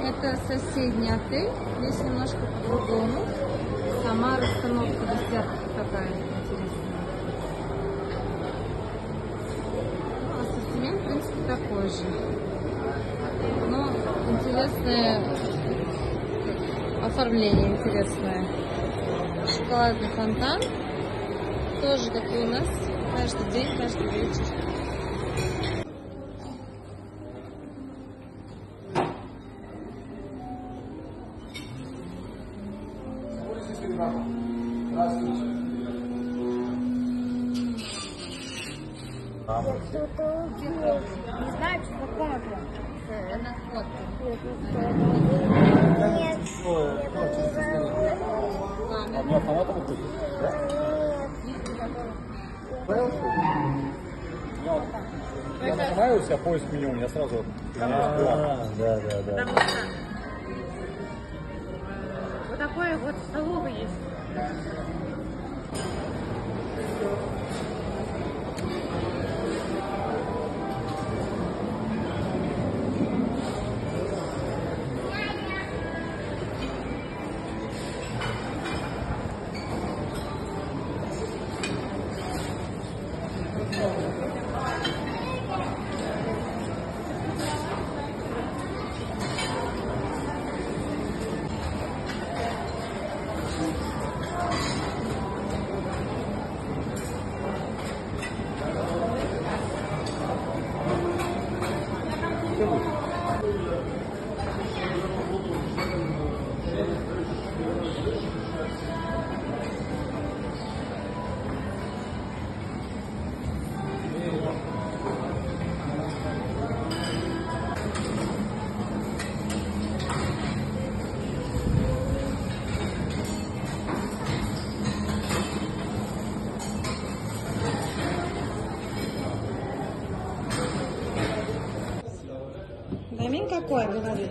Это соседний отель. Здесь немножко по-другому. Сама расстановка беседки такая интересная. Ну, ассортимент, в принципе, такой же. Но интересное оформление, интересное. Шоколадный фонтан. Тоже, как и у нас, каждый день, каждый вечер. Не знаю, что такое. Это фото. Нет. Одну автоматом купить? Я нажимаю у себя поиск меню, у меня сразу... Да. Потому что вот такое вот столовый есть. Дамин какой, говорит?